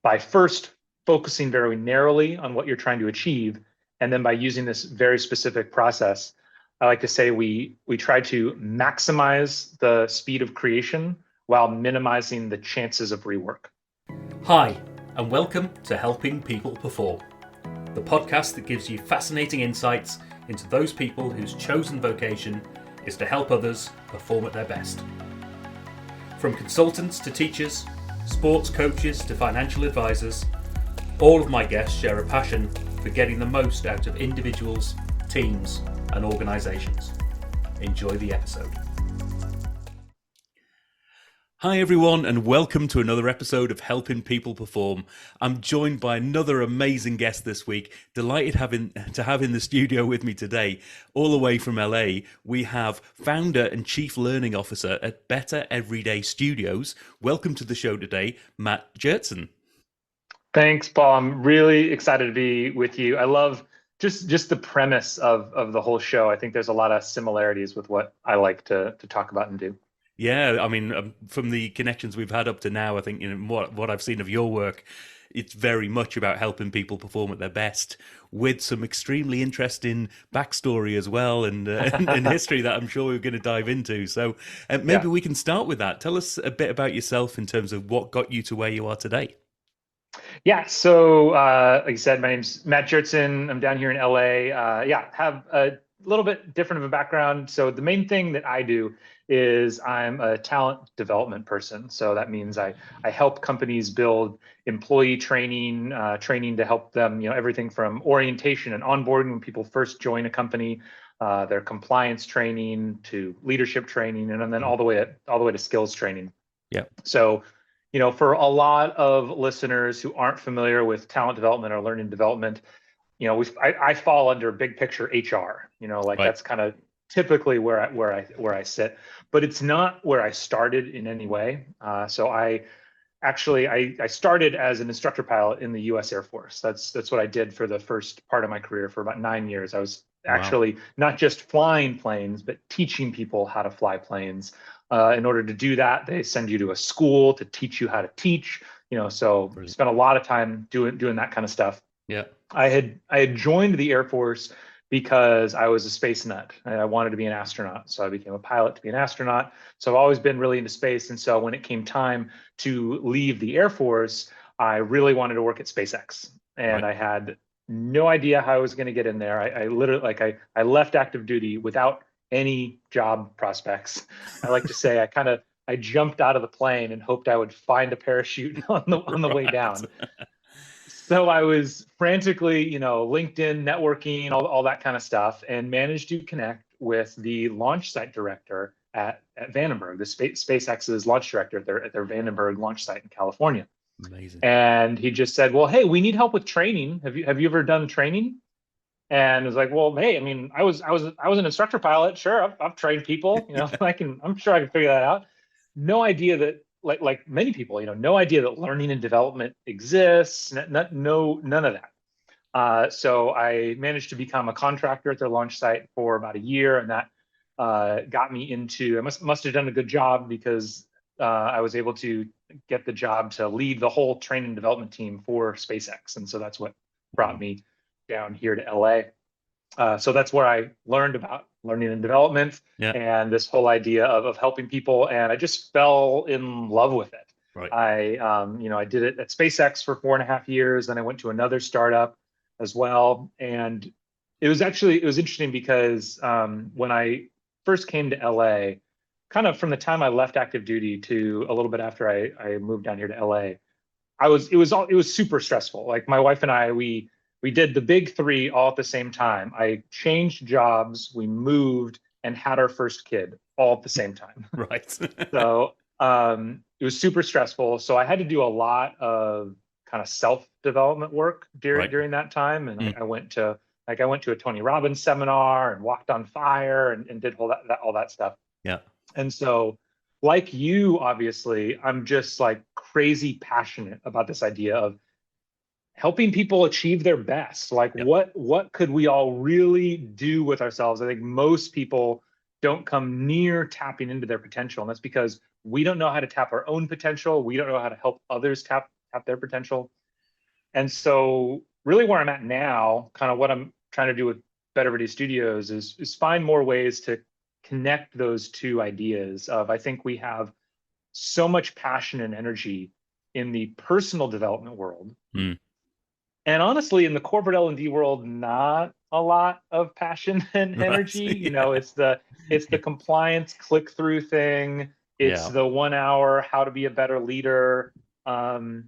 by first focusing very narrowly on what you're trying to achieve, and then by using this very specific process, I like to say we try to maximize the speed of creation while minimizing the chances of rework. Hi, and welcome to Helping People Perform, the podcast that gives you fascinating insights into those people whose chosen vocation is to help others perform at their best. From consultants to teachers, sports coaches to financial advisors, all of my guests share a passion for getting the most out of individuals, teams, and organisations. Enjoy the episode. Hi everyone, and welcome to another episode of Helping People Perform. I'm joined by another amazing guest this week. Delighted to have in the studio with me today, all the way from LA. We have founder and chief learning officer at Better Everyday Studios. Welcome to the show today, Matt Gjertsen. Thanks, Paul. I'm really excited to be with you. I love just the premise of the whole show. I think there's a lot of similarities with what I like to talk about and do. Yeah, I mean, from the connections we've had up to now, I think what I've seen of your work, it's very much about helping people perform at their best, with some extremely interesting backstory as well, and history that I'm sure we're going to dive into. So maybe we can start with that. Tell us a bit about yourself in terms of what got you to where you are today. Yeah, so like I said, my name's Matt Gjertsen. I'm down here in LA. Have a little bit different of a background. So the main thing that I do is I'm a talent development person. So that means I help companies build employee training to help them, everything from orientation and onboarding when people first join a company, their compliance training to leadership training, and then all the way to skills training. Yeah. So, for a lot of listeners who aren't familiar with talent development or learning development, I fall under big picture HR. Right. That's kind of typically where I sit, but it's not where I started in any way. So I started as an instructor pilot in the U.S. Air Force. That's what I did for the first part of my career for about 9 years. I was actually not just flying planes, but teaching people how to fly planes. In order to do that, they send you to a school to teach you how to teach. So I spent a lot of time doing that kind of stuff. Yeah. I had joined the Air Force because I was a space nut. I wanted to be an astronaut. So I became a pilot to be an astronaut. So I've always been really into space. And so when it came time to leave the Air Force, I really wanted to work at SpaceX. And I had no idea how I was going to get in there. I literally, I left active duty without any job prospects. I like to say I jumped out of the plane and hoped I would find a parachute on the way down. So I was frantically, LinkedIn, networking, all that kind of stuff, and managed to connect with the launch site director at Vandenberg, the SpaceX's launch director at their Vandenberg launch site in California. Amazing. And he just said, "Well, hey, we need help with training. Have you ever done training?" And I was like, "Well, hey, I mean, I was an instructor pilot. Sure, I've trained people. I'm sure I can figure that out." No idea that. Like many people, no idea that learning and development exists. None of that. So I managed to become a contractor at their launch site for about a year, and that got me into. I must have done a good job because I was able to get the job to lead the whole training and development team for SpaceX, and so that's what brought me down here to LA. So that's where I learned about learning and development and this whole idea of helping people. And I just fell in love with it. Right. I did it at SpaceX for 4.5 years. Then I went to another startup as well. And it was interesting because when I first came to LA, kind of from the time I left active duty to a little bit after I moved down here to LA, it was super stressful. Like my wife and I, we did the big three all at the same time. I changed jobs, we moved, and had our first kid all at the same time. Right. So it was super stressful. So I had to do a lot of kind of self-development work during that time. And I went to a Tony Robbins seminar and walked on fire and did all that stuff. Yeah. And so, like you, obviously, I'm just like crazy passionate about this idea of helping people achieve their best. Like what could we all really do with ourselves? I think most people don't come near tapping into their potential. And that's because we don't know how to tap our own potential. We don't know how to help others tap tap their potential. And so really where I'm at now, kind of what I'm trying to do with Better Everyday Studios is find more ways to connect those two ideas of, I think we have so much passion and energy in the personal development world. Mm. And honestly, in the corporate L&D world, not a lot of passion and Right. energy. Yeah. It's the compliance click through thing. It's Yeah. the 1 hour how to be a better leader. Um,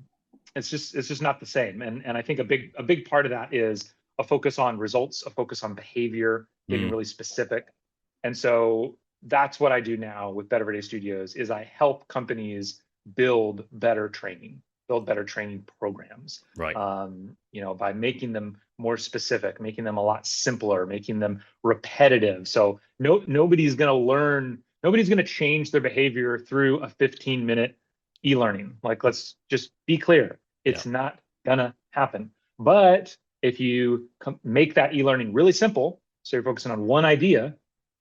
it's just not the same. And I think a big part of that is a focus on results, a focus on behavior, getting Mm. really specific. And so that's what I do now with Better Everyday Studios is I help companies build better training, build better training programs. Right. By making them more specific, making them a lot simpler, making them repetitive. So nobody's going to change their behavior through a 15-minute e-learning. Like, let's just be clear, Yeah. it's not gonna happen. But if you make that e-learning really simple, so you're focusing on one idea,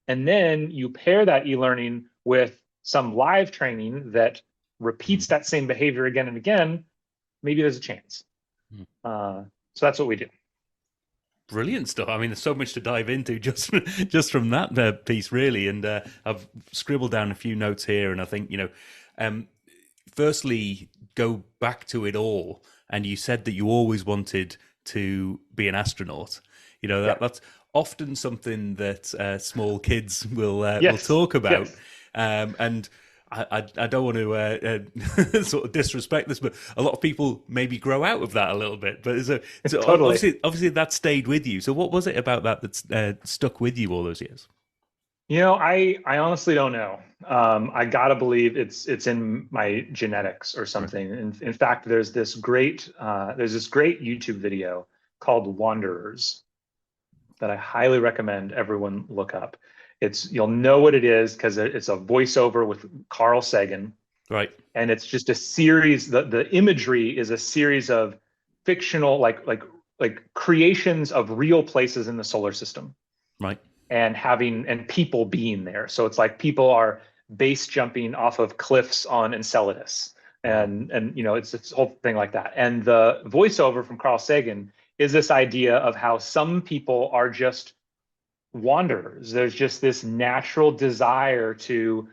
and then you pair that e-learning with some live training that repeats that same behavior again and again, maybe there's a chance. So that's what we do. Brilliant stuff. I mean, there's so much to dive into just from that piece, really. And I've scribbled down a few notes here, and I think firstly, go back to it all. And you said that you always wanted to be an astronaut. That's often something that small kids will talk about, and I don't want to sort of disrespect this, but a lot of people maybe grow out of that a little bit. But so Totally. obviously that stayed with you. So what was it about that stuck with you all those years? I honestly don't know. I gotta believe it's in my genetics or something. In fact, there's this great YouTube video called Wanderers that I highly recommend everyone look up. You'll know what it is because it's a voiceover with Carl Sagan. Right. And it's just a series, the imagery is a series of fictional, like creations of real places in the solar system. Right. And people being there. So it's like people are base jumping off of cliffs on Enceladus. And it's this whole thing like that. And the voiceover from Carl Sagan is this idea of how some people are just wanderers. There's just this natural desire to,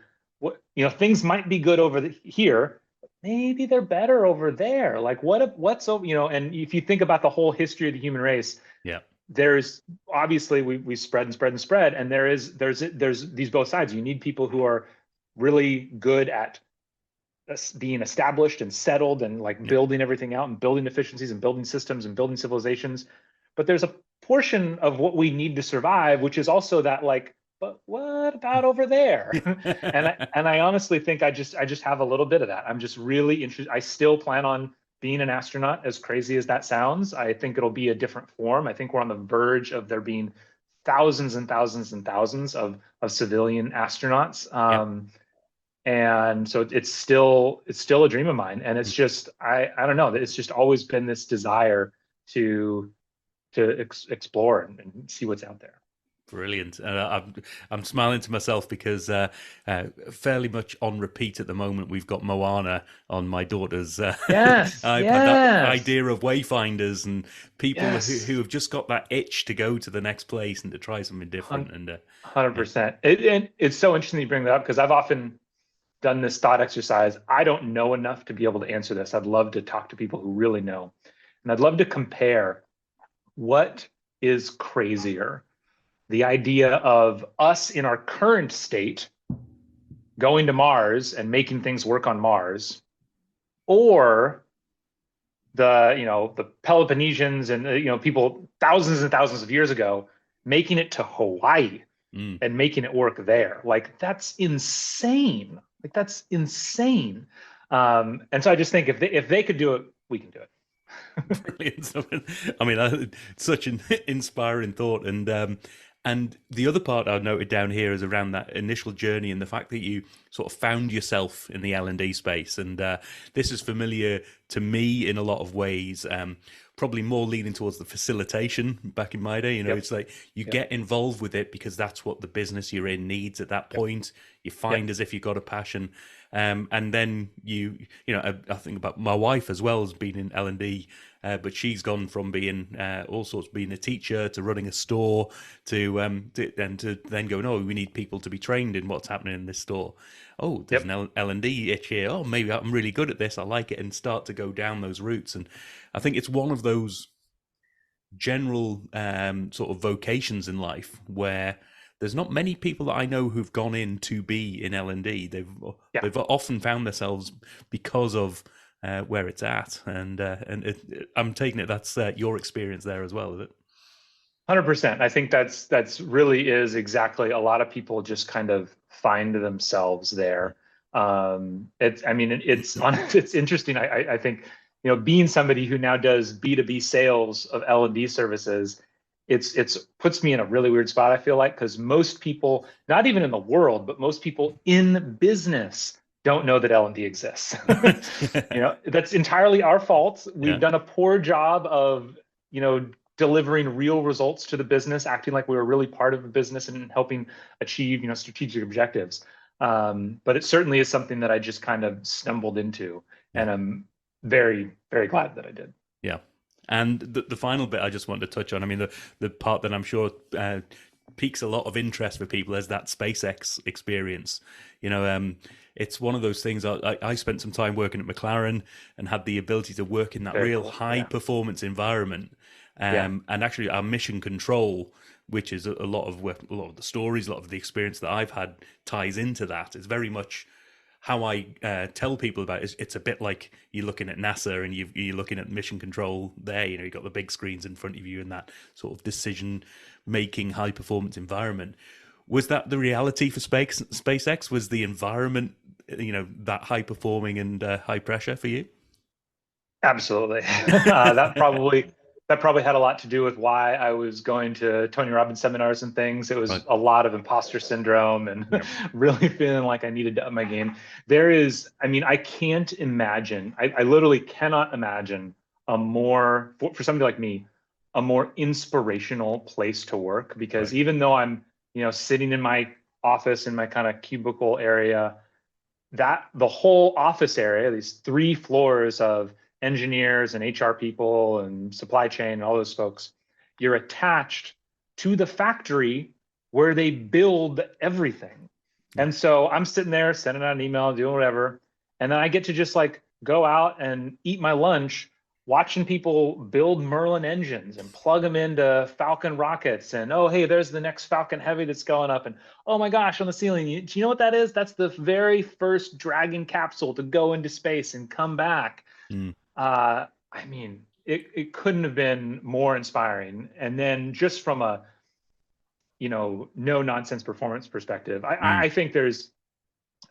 things might be good over here, but maybe they're better over there. Like what's over, and if you think about the whole history of the human race, yeah, there's obviously we spread and spread and spread, and there's these both sides. You need people who are really good at being established and settled and building everything out and building efficiencies and building systems and building civilizations. But there's a portion of what we need to survive, which is also that but what about over there? and I honestly think I just have a little bit of that. I'm just really interested. I still plan on being an astronaut, as crazy as that sounds. I think it'll be a different form. I think we're on the verge of there being thousands and thousands and thousands of civilian astronauts. And so it's still a dream of mine. And it's just, I don't know, it's just always been this desire to explore and see what's out there. Brilliant. I'm smiling to myself because fairly much on repeat at the moment, we've got Moana on my daughter's yes, iPad. yes. That idea of wayfinders and people who have just got that itch to go to the next place and to try something different. 100%. And it's so interesting you bring that up because I've often done this thought exercise. I don't know enough to be able to answer this. I'd love to talk to people who really know. And I'd love to compare what is crazier. The idea of us in our current state going to Mars and making things work on Mars, or the Peloponnesians and people thousands and thousands of years ago making it to Hawaii and making it work there. That's insane. That's insane. And so I just think if they could do it, we can do it. Brilliant. I mean, such an inspiring thought. And the other part I noted down here is around that initial journey and the fact that you sort of found yourself in the L&D space. And this is familiar to me in a lot of ways, probably more leaning towards the facilitation back in my day. It's like you get involved with it because that's what the business you're in needs at that point. You find as if you've got a passion. And then I think about my wife as well has been in L&D, but she's gone from being all sorts, being a teacher to running a store to then going, oh, we need people to be trained in what's happening in this store. Oh, there's Yep. an L&D itch here. Oh, maybe I'm really good at this. I like it, and start to go down those routes. And I think it's one of those general sort of vocations in life where there's not many people that I know who've gone in to be in L&D. Yeah. They've often found themselves because of where it's at, and I'm taking it that's your experience there as well, is it? 100%. I think that's really is exactly, a lot of people just kind of find themselves there. It's interesting. I think, being somebody who now does B2B sales of L&D services, it's puts me in a really weird spot, I feel like, because most people, not even in the world, but most people in business don't know that L&D exists. That's entirely our fault. We've Yeah. done a poor job of, delivering real results to the business, acting like we were really part of the business and helping achieve, strategic objectives. But it certainly is something that I just kind of stumbled into, Yeah. and I'm very, very glad that I did. Yeah. And the final bit I just wanted to touch on, I mean, the part that I'm sure piques a lot of interest for people is that SpaceX experience. It's one of those things. I spent some time working at McLaren and had the ability to work in that Very real cool. high Yeah. performance environment. Yeah. And actually, our mission control, which is a lot of the stories, a lot of the experience that I've had, ties into that. It's very much how I tell people about it. It's a bit like you're looking at NASA and you're looking at mission control there. You've got the big screens in front of you in that sort of decision-making, high-performance environment. Was that the reality for SpaceX? Was the environment, that high-performing and high pressure for you? Absolutely. That probably had a lot to do with why I was going to Tony Robbins seminars and things. It was Right. a lot of imposter syndrome and Yep. really feeling like I needed to up my game. I can't imagine, I literally cannot imagine for somebody like me, a more inspirational place to work, because Right. even though I'm, sitting in my office in my kind of cubicle area, that the whole office area, these 3 floors of engineers and HR people and supply chain and all those folks, you're attached to the factory where they build everything. Yeah. And so I'm sitting there sending out an email, doing whatever. And then I get to just like go out and eat my lunch watching people build Merlin engines and plug them into Falcon rockets. And oh, hey, there's the next Falcon Heavy that's going up. And oh my gosh, on the ceiling, do you know what that is? That's the very first Dragon capsule to go into space and come back. Mm. It couldn't have been more inspiring. And then just from a, no nonsense performance perspective, I think there's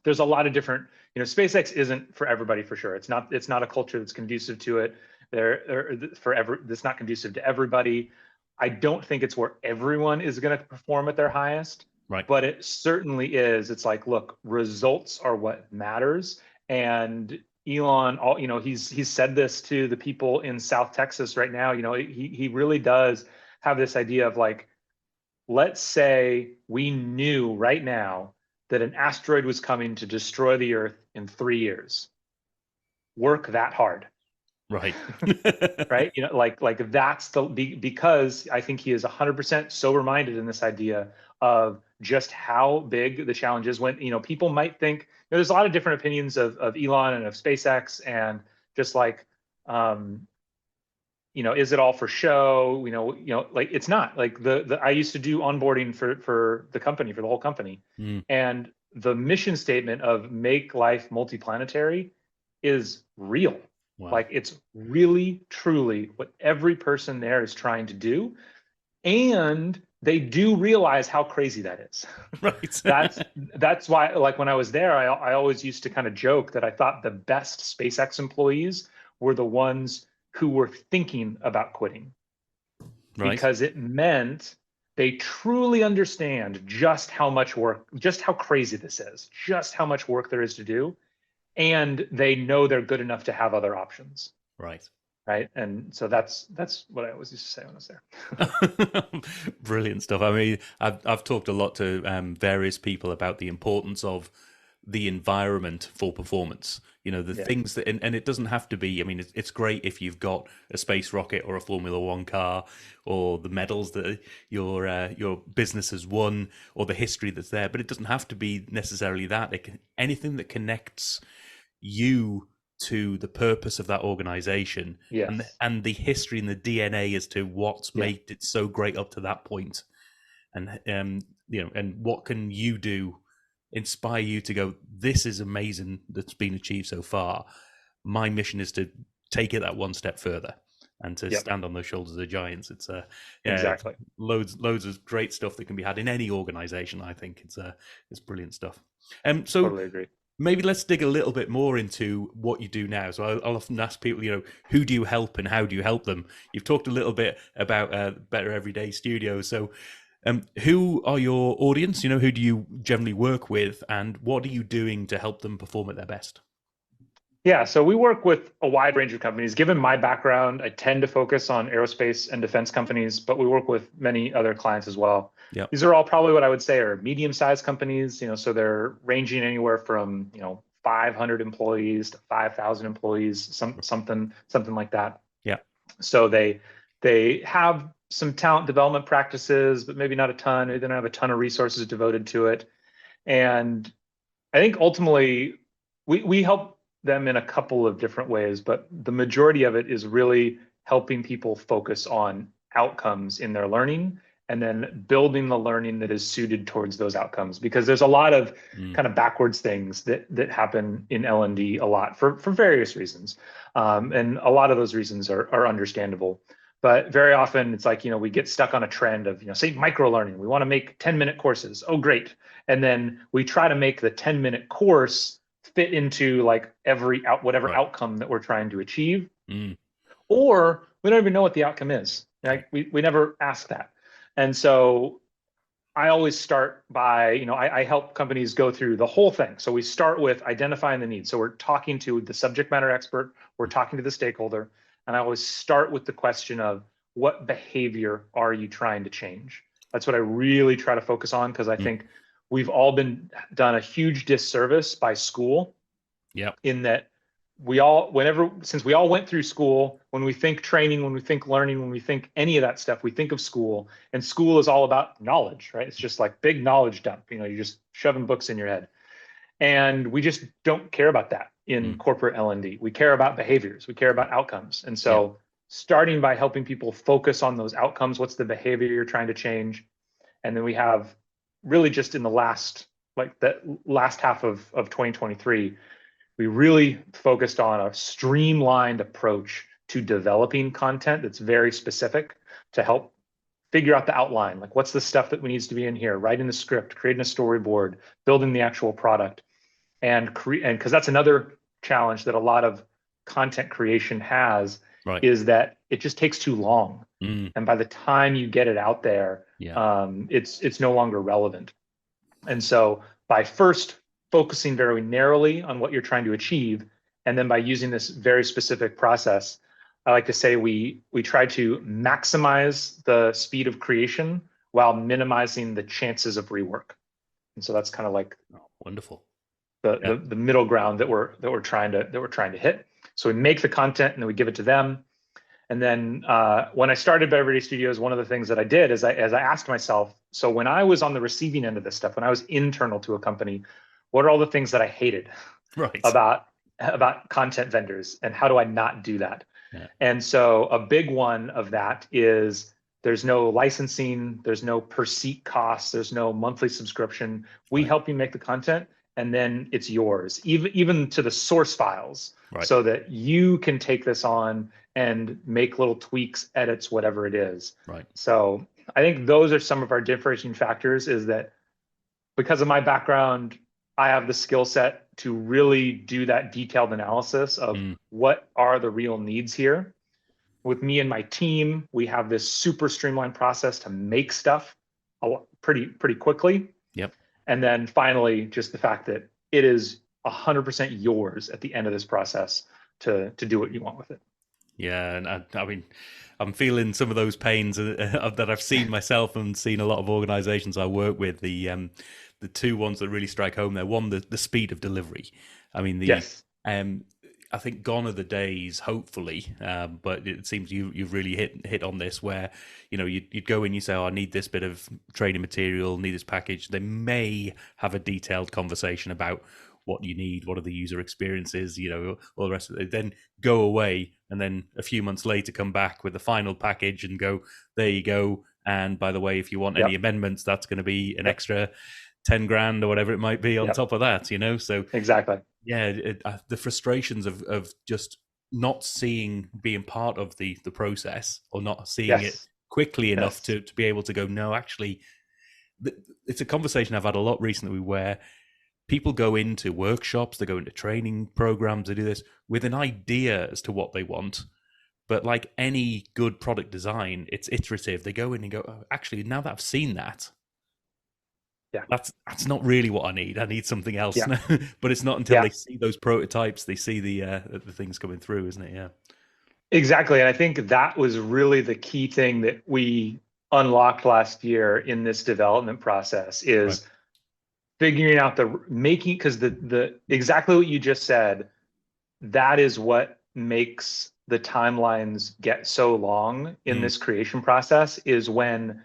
a lot of different, SpaceX isn't for everybody, for sure. It's not a culture that's conducive to it. That's not conducive to everybody. I don't think it's where everyone is going to perform at their highest. Right. But it certainly is. It's like, look, results are what matters. And Elon, he's said this to the people in South Texas right now. He really does have this idea of like, let's say we knew right now that an asteroid was coming to destroy the Earth in 3 years. Work that hard. Right. Right. Like that's because I think he is 100% sober-minded in this idea of just how big the challenge is. When, people might think, there's a lot of different opinions of Elon and of SpaceX, and just like, is it all for show? Like it's not. Like I used to do onboarding for the company, for the whole company. And the mission statement of make life multiplanetary is real. Wow. Like it's really, truly what every person there is trying to do. And they do realize how crazy that is. Right. That's why, like when I was there, I always used to kind of joke that I thought the best SpaceX employees were the ones who were thinking about quitting. Right. Because it meant they truly understand just how much work, just how crazy this is, just how much work there is to do. And they know they're good enough to have other options. Right. Right. And so that's what I always used to say when I was there. Brilliant stuff. I mean, I've talked a lot to various people about the importance of the environment for performance. The Yeah. things that, and it doesn't have to be, I mean, it's great if you've got a space rocket or a Formula One car, or the medals that your business has won, or the history that's there, but it doesn't have to be necessarily that. Anything that connects you to the purpose of that organization, Yes. and the history and the DNA as to what's Yeah. made it so great up to that point. And and what can you do, inspire you to go, this is amazing that's been achieved so far. My mission is to take it that one step further and to Yep. stand on those shoulders of giants. It's Exactly. loads of great stuff that can be had in any organization. I think it's brilliant stuff. So Totally agree. maybe let's dig a little bit more into what you do now. So I'll often ask people, who do you help and how do you help them? You've talked a little bit about Better Everyday Studios. So who are your audience? Who do you generally work with, and what are you doing to help them perform at their best? Yeah, so we work with a wide range of companies. Given my background, I tend to focus on aerospace and defense companies, but we work with many other clients as well. Yeah. These are all probably what I would say are medium-sized companies, so they're ranging anywhere from, 500 employees to 5,000 employees, something like that. Yeah. So they have some talent development practices, but maybe not a ton. They don't have a ton of resources devoted to it. And I think ultimately we help them in a couple of different ways, but the majority of it is really helping people focus on outcomes in their learning and then building the learning that is suited towards those outcomes. Because there's a lot of kind of backwards things that happen in L&D a lot for various reasons. And a lot of those reasons are understandable. But very often it's like, we get stuck on a trend of, say micro learning. We want to make 10-minute courses. Oh, great. And then we try to make the 10-minute course fit into like whatever Right. outcome that we're trying to achieve. Or we don't even know what the outcome is. Like we never ask that. And so I always start by, I help companies go through the whole thing. So we start with identifying the need. So we're talking to the subject matter expert, we're talking to the stakeholder, and I always start with the question of what behavior are you trying to change? That's what I really try to focus on, because I think we've all been done a huge disservice by school. Yep. In that since we all went through school, when we think training, when we think learning, when we think any of that stuff, we think of school, and school is all about knowledge, right? It's just like big knowledge dump. You're just shoving books in your head. And we just don't care about that in corporate L&D. We care about behaviors. We care about outcomes. And so starting by helping people focus on those outcomes, what's the behavior you're trying to change? And then we have really just in the last half of 2023, we really focused on a streamlined approach to developing content that's very specific to help figure out the outline. Like, what's the stuff that needs to be in here? Writing the script, creating a storyboard, building the actual product, and because that's another challenge that a lot of content creation has, is that it just takes too long. And by the time you get it out there, it's no longer relevant. And so by first focusing very narrowly on what you're trying to achieve, and then by using this very specific process, I like to say we try to maximize the speed of creation while minimizing the chances of rework. And so that's kind of like wonderful. The middle ground that we're trying to hit. So we make the content and then we give it to them. And then when I started Better Everyday Studios, one of the things that I did is I asked myself, so when I was on the receiving end of this stuff, when I was internal to a company, what are all the things that I hated about content vendors, and how do I not do that? And so a big one of that is there's no licensing, there's no per seat costs, there's no monthly subscription. We help you make the content, and then it's yours, even to the source files, so that you can take this on and make little tweaks, edits, whatever it is. So I think those are some of our differentiating factors, is that because of my background, I have the skill set to really do that detailed analysis of what are the real needs here. With me and my team, we have this super streamlined process to make stuff pretty quickly. And then finally, just the fact that it is 100% yours at the end of this process to do what you want with it. Yeah, and I mean, I'm feeling some of those pains that I've seen myself and seen a lot of organisations I work with. The two ones that really strike home there. One, the speed of delivery. I mean, Yes. um, I think gone are the days, hopefully, but it seems you've really hit on this where you'd go in, you say, oh, I need this bit of training material, need this package. They may have a detailed conversation about what you need, what are the user experiences, all the rest of it. Then go away, and then a few months later come back with the final package and go, there you go. And by the way, if you want any Yep. amendments, that's going to be an Yep. extra 10 grand or whatever it might be on Yep. top of that, So Exactly. yeah, the frustrations of just not seeing being part of the process, or not seeing it Yes. quickly enough Yes. to be able to go, no, actually, it's a conversation I've had a lot recently where people go into workshops, they go into training programs, they do this with an idea as to what they want. But like any good product design, it's iterative. They go in and go, oh, actually, now that I've seen that, Yeah. that's not really what I need. I need something else. Yeah. But it's not until Yeah. they see those prototypes, they see the things coming through, isn't it? Yeah. Exactly. And I think that was really the key thing that we unlocked last year in this development process Right. is figuring out because the exactly what you just said, that is what makes the timelines get so long in Mm. this creation process, is when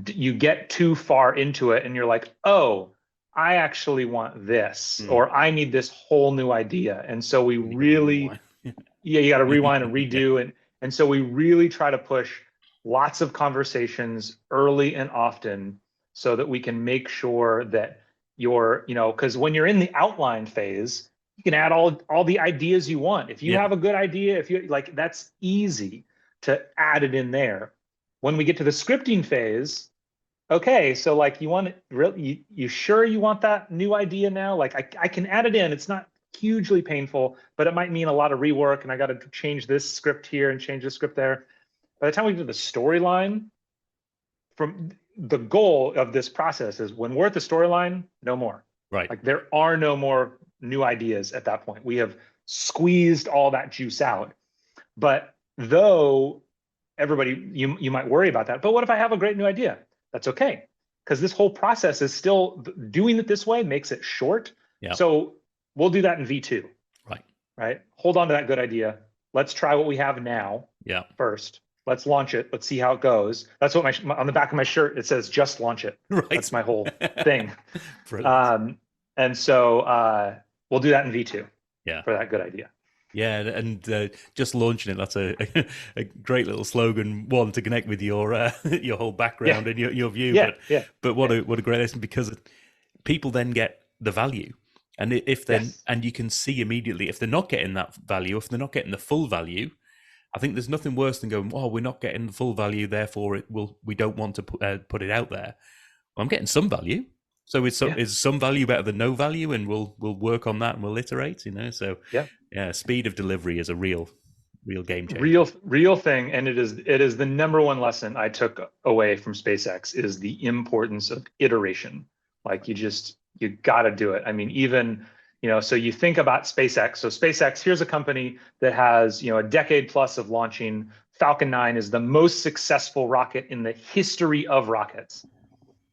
you get too far into it and you're like, oh, I actually want this, Mm. or I need this whole new idea. And so we And you got to really, rewind. yeah, you got to rewind and Yeah. redo. And so we really try to push lots of conversations early and often so that we can make sure that because when you're in the outline phase, you can add all the ideas you want. If you Yeah. have a good idea, if you like, that's easy to add it in there. When we get to the scripting phase, okay, so like you sure you want that new idea now? Like I can add it in. It's not hugely painful, but it might mean a lot of rework, and I got to change this script here and change this script there. By the time we get to the storyline, from the goal of this process is when we're at the storyline, no more. Right. Like there are no more new ideas at that point. We have squeezed all that juice out. But though everybody, you might worry about that. But what if I have a great new idea? That's okay, because this whole process is still doing it this way makes it short. Yeah. So we'll do that in V2. Right. Right. Hold on to that good idea. Let's try what we have now. Yeah. First. Let's launch it. Let's see how it goes. That's what on the back of my shirt, it says, just launch it. Right. That's my whole thing. Brilliant. And so we'll do that in V2. Yeah. For that good idea. Yeah, and just launching it, that's a great little slogan, one, to connect with your whole background and your view. But what a great lesson, because people then get the value. And and you can see immediately if they're not getting that value, if they're not getting the full value, I think there's nothing worse than going, oh, we're not getting the full value, therefore we don't want to put it out there. Well, I'm getting some value. So is some value better than no value, and we'll work on that and we'll iterate, So yeah, speed of delivery is a real game changer. Real thing, and it is the number one lesson I took away from SpaceX is the importance of iteration. Like you got to do it. I mean, even so you think about SpaceX. So SpaceX, here's a company that has a decade plus of launching. Falcon 9 is the most successful rocket in the history of rockets.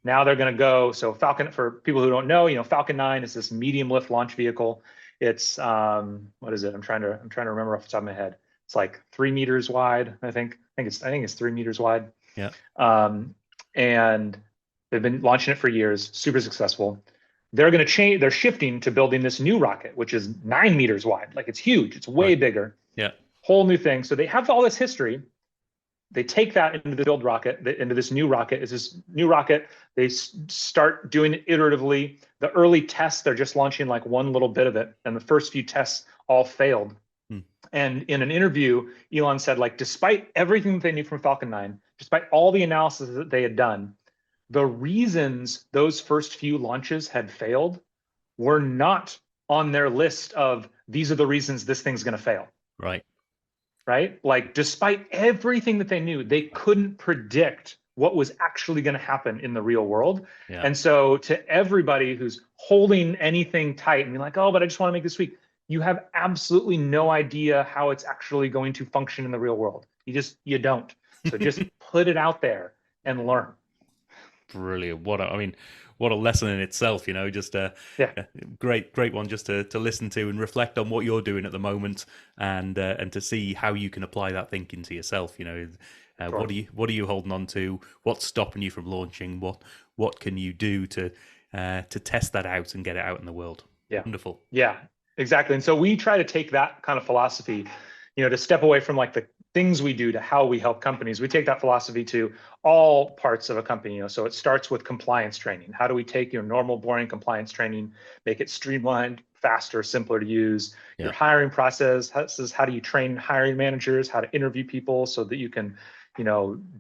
Now they're going to go. So Falcon, for people who don't know, Falcon 9 is this medium lift launch vehicle. It's what is it? I'm trying to remember off the top of my head. It's like 3 meters wide. I think it's 3 meters wide. Yeah. And they've been launching it for years. Super successful. They're going to change. They're shifting to building this new rocket, which is 9 meters wide. Like it's huge. It's way bigger. Yeah. Whole new thing. So they have all this history. They take that into the build rocket, into this new rocket. It's this new rocket. They start doing it iteratively. The early tests, they're just launching like one little bit of it. And the first few tests all failed. And in an interview, Elon said, like, despite everything that they knew from Falcon 9, despite all the analysis that they had done, the reasons those first few launches had failed were not on their list of, these are the reasons this thing's going to fail. Right? Like, despite everything that they knew, they couldn't predict what was actually going to happen in the real world. Yeah. And so to everybody who's holding anything tight and being like, oh, but I just want to make this tweak, you have absolutely no idea how it's actually going to function in the real world. You don't. So just put it out there and learn. Brilliant. What a lesson in itself, just Yeah, a great one just to listen to and reflect on what you're doing at the moment, and to see how you can apply that thinking to yourself. sure. What are you holding on to? What's stopping you from launching? What can you do to test that out and get it out in the world? Yeah. Wonderful. Yeah, exactly. And so we try to take that kind of philosophy, to step away from like the things we do to how we help companies. We take that philosophy to all parts of a company. So it starts with compliance training. How do we take your normal, boring compliance training, make it streamlined, faster, simpler to use? Your Yeah. hiring process, how do you train hiring managers, how to interview people so that you can,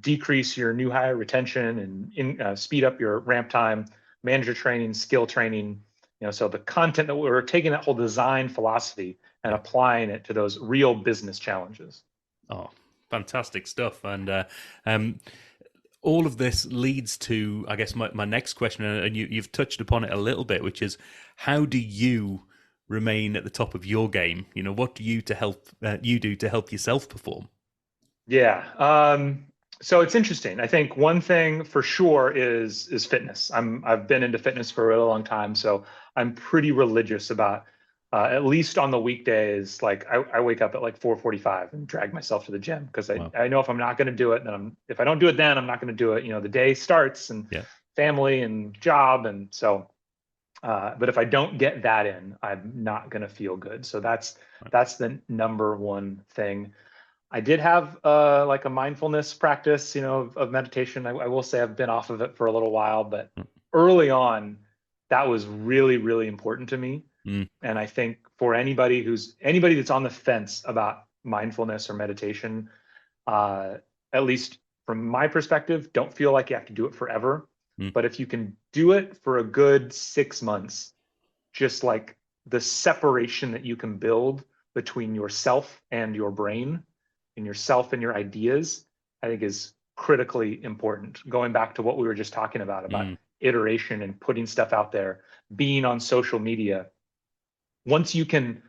decrease your new hire retention and speed up your ramp time, manager training, skill training. So the content that we're taking that whole design philosophy and Yeah. applying it to those real business challenges. Oh, fantastic stuff. And all of this leads to, I guess, my next question, and you've touched upon it a little bit, which is, how do you remain at the top of your game? What do you do to help yourself perform? Yeah. So it's interesting. I think one thing for sure is fitness. I've been into fitness for a really long time, so I'm pretty religious about at least on the weekdays. Like I wake up at like 4:45 and drag myself to the gym because Wow. I know if I'm not going to do it, then if I don't do it then I'm not going to do it. The day starts and Yeah. family and job, and so. But if I don't get that in, I'm not going to feel good. So that's the number one thing. I did have like a mindfulness practice, of meditation. I will say I've been off of it for a little while, but early on, that was really, really important to me. Mm. And I think for anybody that's on the fence about mindfulness or meditation, at least from my perspective, don't feel like you have to do it forever. Mm. But if you can do it for a good 6 months, just like the separation that you can build between yourself and your brain and yourself and your ideas, I think is critically important. Going back to what we were just talking about iteration and putting stuff out there, being on social media. Once you can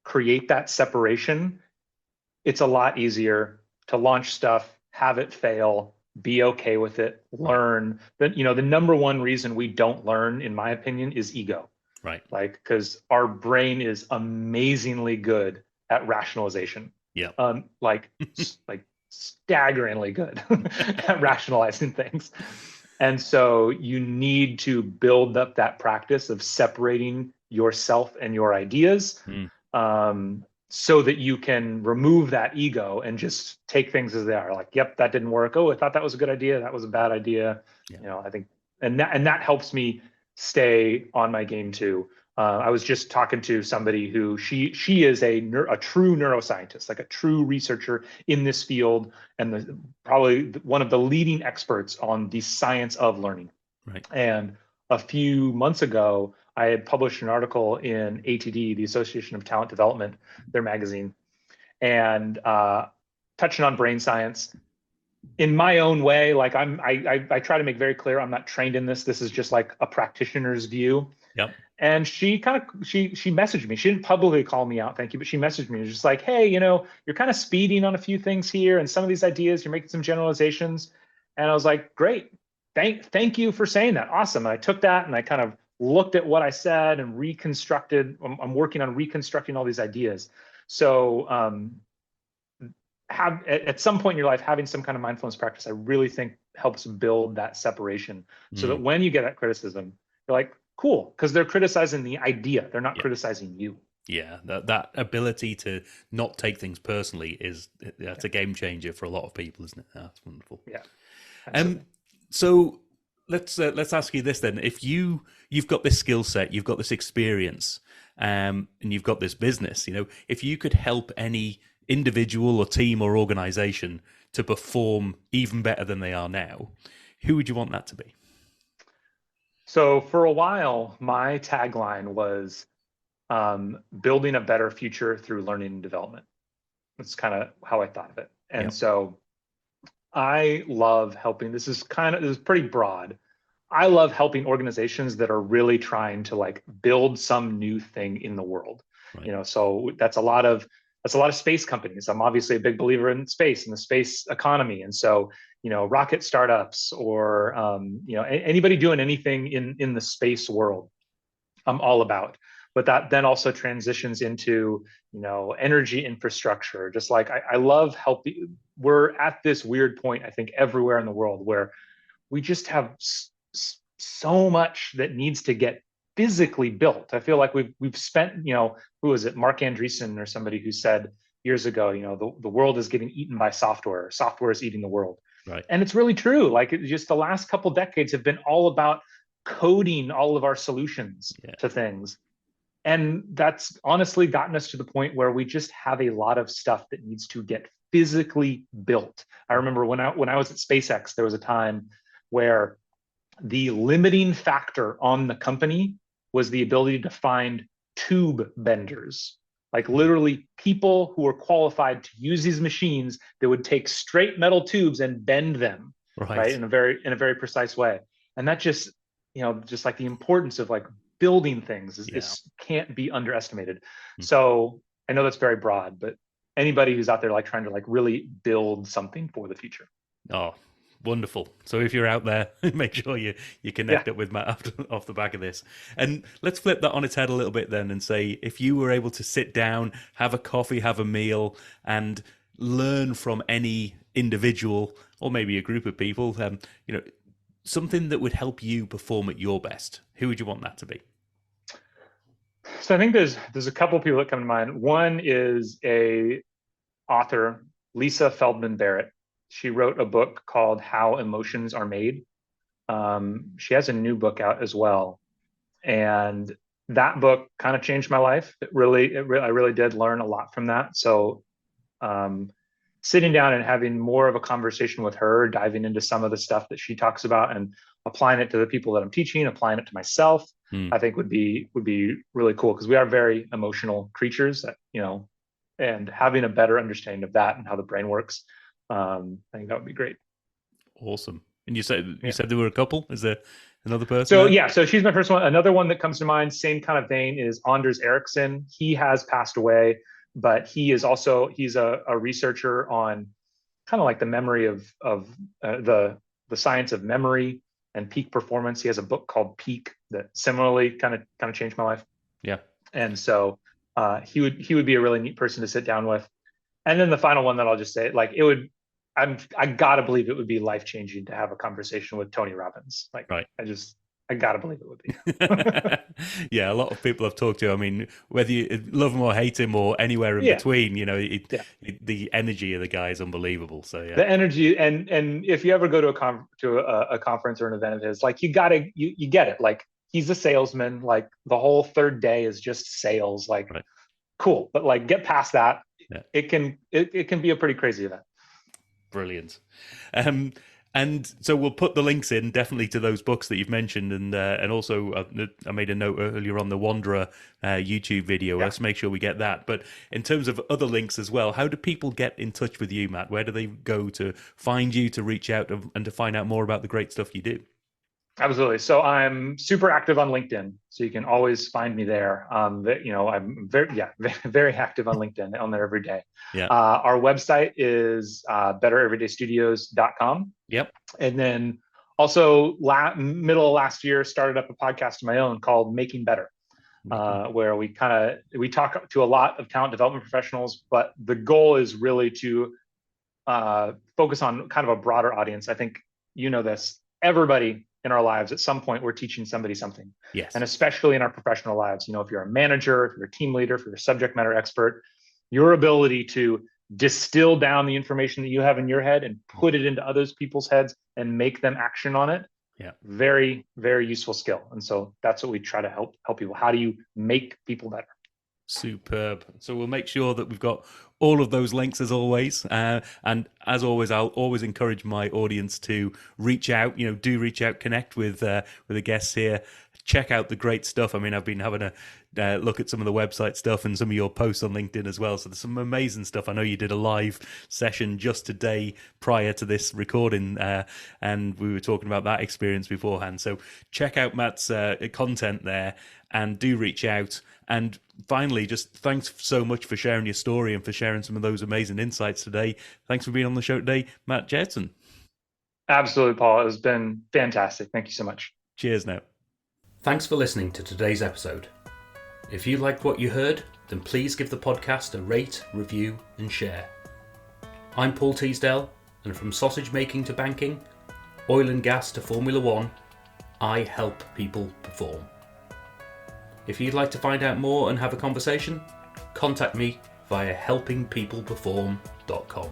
create that separation, it's a lot easier to launch stuff, have it fail, be okay with it, learn. The number one reason we don't learn, in my opinion, is ego. Right. Like, because our brain is amazingly good at rationalization. Yeah. Like staggeringly good at rationalizing things. And so you need to build up that practice of separating yourself and your ideas, so that you can remove that ego and just take things as they are. Like, yep, that didn't work. Oh, I thought that was a good idea. That was a bad idea. Yeah. I think, and that helps me stay on my game too. I was just talking to somebody who she is a true neuroscientist, like a true researcher in this field, and probably one of the leading experts on the science of learning. Right. And a few months ago, I had published an article in ATD, the Association of Talent Development, their magazine, and touching on brain science in my own way. Like I try to make very clear I'm not trained in this. This is just like a practitioner's view. Yep. And she messaged me. She didn't publicly call me out, thank you, but she messaged me. Just like, hey, you're kind of speeding on a few things here, and some of these ideas, you're making some generalizations. And I was like, great, thank you for saying that. Awesome. And I took that and I kind of looked at what I said and reconstructed. I'm working on reconstructing all these ideas. So at some point in your life, having some kind of mindfulness practice, I really think helps build that separation, so that when you get that criticism, you're like, cool, because they're criticizing the idea. They're not criticizing you. Yeah, that ability to not take things personally that's a game changer for a lot of people, isn't it? That's wonderful. Yeah. So let's ask you this then: if you've got this skill set, you've got this experience, and you've got this business, if you could help any individual or team or organization to perform even better than they are now, who would you want that to be? So for a while, my tagline was building a better future through learning and development. That's kind of how I thought of it. And so I love helping. This is pretty broad. I love helping organizations that are really trying to like build some new thing in the world. Right. So that's a lot of space companies. I'm obviously a big believer in space and the space economy, and so rocket startups or anybody doing anything in the space world, I'm all about. But that then also transitions into energy infrastructure. Just like I love helping. We're at this weird point, I think, everywhere in the world where we just have so much that needs to get physically built. I feel like we've spent, who was it, Mark Andreessen or somebody who said years ago, the world is getting eaten by software. Software is eating the world. Right. And it's really true. Like just the last couple decades have been all about coding all of our solutions to things. And that's honestly gotten us to the point where we just have a lot of stuff that needs to get physically built. I remember when I was at SpaceX, there was a time where the limiting factor on the company was the ability to find tube benders, like literally people who were qualified to use these machines that would take straight metal tubes and bend them right in a very precise way. And that just just like the importance of like building things is can't be underestimated. So I know that's very broad, but anybody who's out there like trying to like really build something for the future. Oh, wonderful. So if you're out there, make sure you connect up with Matt off the back of this. And let's flip that on its head a little bit then and say, if you were able to sit down, have a coffee, have a meal, and learn from any individual or maybe a group of people, something that would help you perform at your best, who would you want that to be? So I think there's a couple of people that come to mind. One is a author, Lisa Feldman Barrett. She wrote a book called How Emotions Are Made. She has a new book out as well, and that book kind of changed my life. I really did learn a lot from that. So sitting down and having more of a conversation with her, diving into some of the stuff that she talks about and applying it to the people that I'm teaching, applying it to myself, I think would be really cool, because we are very emotional creatures that, and having a better understanding of that and how the brain works, I think that would be great. Awesome. And you said there were a couple. Is there another person? So she's my first one. Another one that comes to mind, same kind of vein, is Anders Ericsson. He has passed away, but he's a researcher on kind of like the memory of the science of memory and peak performance. He has a book called Peak that similarly kind of changed my life. Yeah. And so he would be a really neat person to sit down with. And then the final one that I'll just say, like, I gotta believe it would be life-changing to have a conversation with Tony Robbins. Like, right. I gotta believe it would be. Yeah, a lot of people I've talked to, I mean, whether you love him or hate him or anywhere in between, the energy of the guy is unbelievable. So yeah, the energy, and if you ever go to a conference or an event of his, like, you get it. Like, he's a salesman. Like, the whole third day is just sales. Like, cool, but like, get past that. Yeah. It can be a pretty crazy event. Brilliant. And so we'll put the links in definitely to those books that you've mentioned, and also I made a note earlier on the Wanderer YouTube video. Let's make sure we get that. But in terms of other links as well, how do people get in touch with you, Matt? Where do they go to find you, to reach out and to find out more about the great stuff you do? Absolutely. So I'm super active on LinkedIn, so you can always find me there. I'm very active on LinkedIn, on there every day. Yeah. Our website is bettereverydaystudios.com. Yep. And then also middle of last year, started up a podcast of my own called Making Better, where we talk to a lot of talent development professionals, but the goal is really to focus on kind of a broader audience. I think this, everybody in our lives, at some point, we're teaching somebody something. Yes. And especially in our professional lives, if you're a manager, if you're a team leader, if you're a subject matter expert, your ability to distill down the information that you have in your head and put it into other people's heads and make them action on it. Yeah. Very, very useful skill. And so that's what we try to help people. How do you make people better? Superb. So we'll make sure that we've got all of those links as always. And as always, I'll always encourage my audience to reach out, reach out, connect with the guests here. Check out the great stuff. I mean, I've been having a look at some of the website stuff and some of your posts on LinkedIn as well. So there's some amazing stuff. I know you did a live session just today prior to this recording, and we were talking about that experience beforehand. So check out Matt's content there and do reach out. And finally, just thanks so much for sharing your story and for sharing some of those amazing insights today. Thanks for being on the show today, Matt Gjertsen. Absolutely, Paul. It has been fantastic. Thank you so much. Cheers now. Thanks for listening to today's episode. If you liked what you heard, then please give the podcast a rate, review, and share. I'm Paul Teasdale, and from sausage making to banking, oil and gas to Formula One, I help people perform. If you'd like to find out more and have a conversation, contact me via helpingpeopleperform.com.